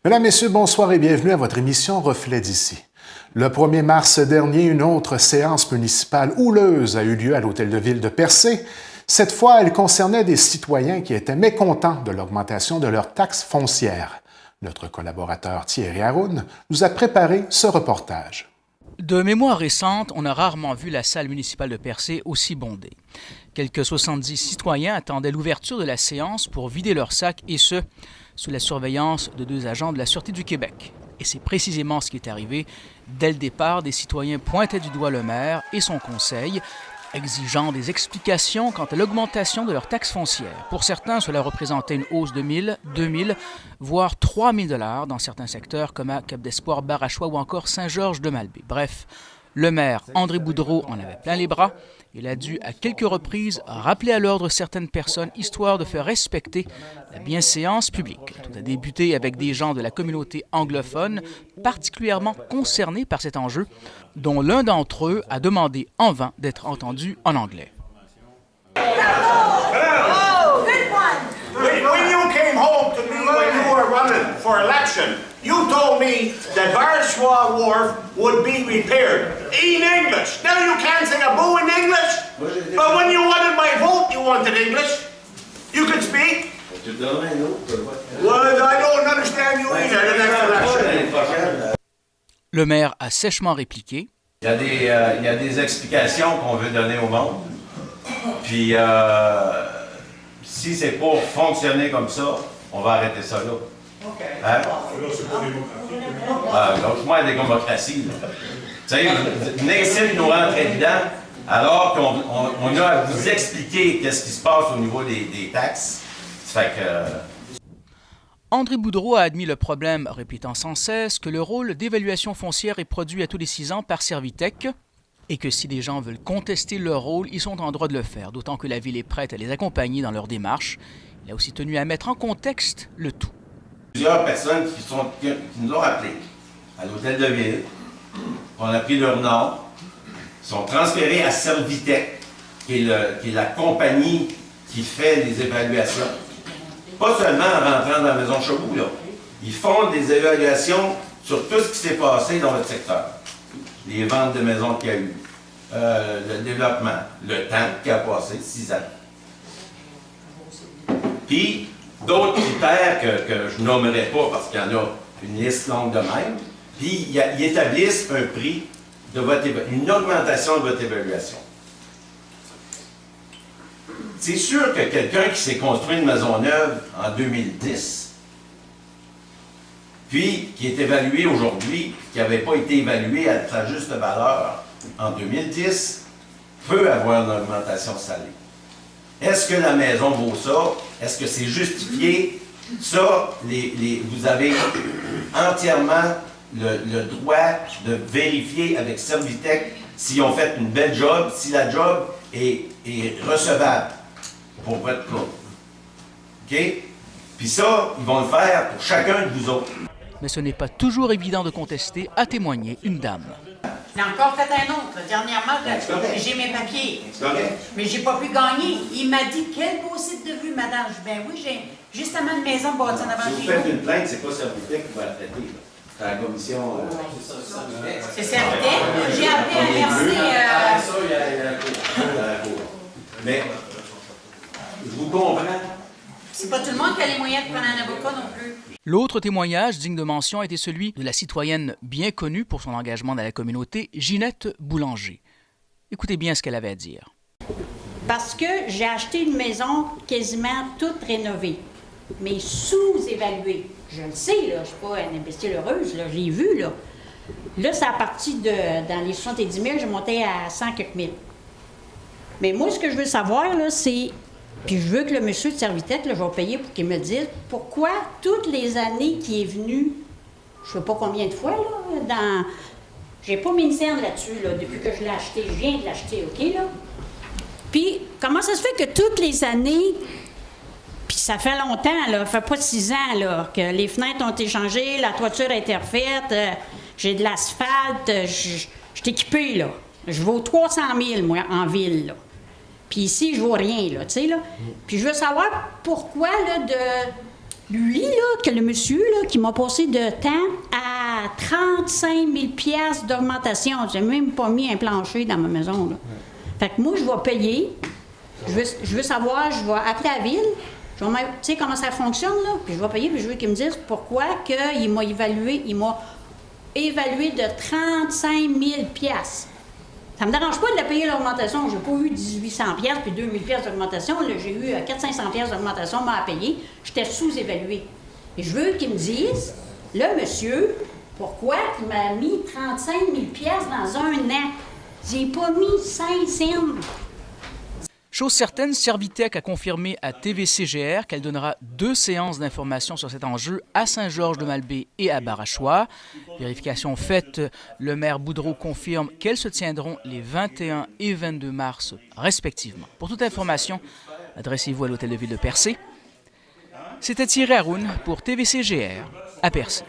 Mesdames, Messieurs, bonsoir et bienvenue à votre émission Reflet d'ici. Le 1er mars dernier, une autre séance municipale houleuse a eu lieu à l'Hôtel de Ville de Percé. Cette fois, elle concernait des citoyens qui étaient mécontents de l'augmentation de leurs taxes foncières. Notre collaborateur Thierry Haroun nous a préparé ce reportage. De mémoire récente, on a rarement vu la salle municipale de Percé aussi bondée. Quelques 70 citoyens attendaient l'ouverture de la séance pour vider leurs sacs et ce, sous la surveillance de 2 agents de la Sûreté du Québec. Et c'est précisément ce qui est arrivé. Dès le départ, des citoyens pointaient du doigt le maire et son conseil, exigeant des explications quant à l'augmentation de leurs taxes foncières. Pour certains, cela représentait une hausse de 1 000, 2 000, voire 3 000 $ dans certains secteurs comme à Cap-d'Espoir, Barachois ou encore Saint-Georges-de-Malbaie. Bref, le maire André Boudreau en avait plein les bras. Il a dû à quelques reprises rappeler à l'ordre certaines personnes histoire de faire respecter la bienséance publique. Tout a débuté avec des gens de la communauté anglophone particulièrement concernés par cet enjeu, dont l'un d'entre eux a demandé en vain d'être entendu en anglais. When you came home to me when you were running for election, you told me that Barshaw Wharf would be repaired in English. Now you can't say a boo in English, but when you wanted my vote, you wanted English. You could speak. Well, I don't understand you either the next election. Le maire a sèchement répliqué. Il y a des explications qu'on veut donner au monde. Puis, si c'est pour fonctionner comme ça, on va arrêter ça là. Hein? Lâche-moi la démocratie. Tu sais, venez ici nous rentrer dedans, alors qu'on a à vous expliquer qu'est-ce qui se passe au niveau des taxes. Ça fait que... André Boudreau a admis le problème, répétant sans cesse que le rôle d'évaluation foncière est produit à tous les 6 ans par Servitec et que si des gens veulent contester leur rôle, ils sont en droit de le faire, d'autant que la Ville est prête à les accompagner dans leur démarche. Il a aussi tenu à mettre en contexte le tout. Plusieurs personnes qui nous ont appelés à l'Hôtel de Ville, on a pris leur nom, sont transférés à Servitec, qui est la compagnie qui fait les évaluations. Pas seulement en rentrant dans la maison de Chaubout, là. Ils font des évaluations sur tout ce qui s'est passé dans votre secteur. Les ventes de maisons qu'il y a eu, le développement, le temps qui a passé, 6 ans. Puis, d'autres critères que je nommerai pas parce qu'il y en a une liste longue de même, puis ils établissent un prix de une augmentation de votre évaluation. C'est sûr que quelqu'un qui s'est construit une maison neuve en 2010, puis qui est évalué aujourd'hui, qui n'avait pas été évalué à sa juste valeur en 2010, peut avoir une augmentation salée. Est-ce que la maison vaut ça? Est-ce que c'est justifié? Ça, vous avez entièrement le droit de vérifier avec Servitec s'ils ont fait une belle job, si la job est recevable pour votre cas. OK? Puis ça, ils vont le faire pour chacun de vous autres. Mais ce n'est pas toujours évident de contester, a témoigné une dame. J'ai encore fait un autre. Dernièrement, j'ai mes papiers. Mais j'ai pas pu gagner. Il m'a dit, quel beau site de vue, madame. Je dis, ben oui, j'ai justement une maison bâtie en avant Si vous faites une plainte, c'est pas Servitec qui va la traiter. C'est la commission... C'est Servitec. J'ai appelé à merci... Mais, je vous comprends. C'est pas tout le monde qui a les moyens de prendre un avocat non plus. L'autre témoignage digne de mention a été celui de la citoyenne bien connue pour son engagement dans la communauté, Ginette Boulanger. Écoutez bien ce qu'elle avait à dire. Parce que j'ai acheté une maison quasiment toute rénovée, mais sous-évaluée. Je le sais, là, je ne suis pas une imbécile heureuse, là, j'ai vu, là. Là, c'est à partir de, dans les 70 000, je montais à 100 quelques mille. Mais moi, ce que je veux savoir, là, c'est... Puis je veux que le monsieur de Servitec, là, je vais payer pour qu'il me dise pourquoi toutes les années qu'il est venu, je ne sais pas combien de fois, là, dans... J'ai pas mis une scène là-dessus, là, depuis que je l'ai acheté. Je viens de l'acheter, OK, là? Puis, comment ça se fait que toutes les années, puis ça fait longtemps, là, ça fait pas 6 ans, là, que les fenêtres ont été changées, la toiture a été refaite, j'ai de l'asphalte, je suis équipée, là. Je vaux 300 000, moi, en ville, là. Puis ici, je vaux rien, là, tu sais, là. Puis je veux savoir pourquoi, là, Lui, là, que le monsieur, là, qui m'a passé de temps à 35 000 piastres d'augmentation. J'ai même pas mis un plancher dans ma maison, là. Fait que moi, je vais payer. Je veux savoir, je vais appeler la ville. Tu sais comment ça fonctionne, là? Puis je vais payer, puis je veux qu'ils me disent pourquoi il m'a évalué de 35 000 piastres. Ça me dérange pas de la payer l'augmentation. J'ai pas eu 1800 piastres puis 2000 piastres d'augmentation. J'ai eu 400-500 piastres d'augmentation à payer. J'étais sous-évaluée. Et je veux qu'ils me disent, là, monsieur, pourquoi il m'a mis 35 000 piastres dans un an? J'ai pas mis 5 cents. Chose certaine, Servitec a confirmé à TVCGR qu'elle donnera 2 séances d'information sur cet enjeu à Saint-Georges-de-Malbaie et à Barachois. Vérification faite, le maire Boudreau confirme qu'elles se tiendront les 21 et 22 mars respectivement. Pour toute information, adressez-vous à l'Hôtel de Ville de Percé. C'était Thierry Haroun pour TVCGR à Percé.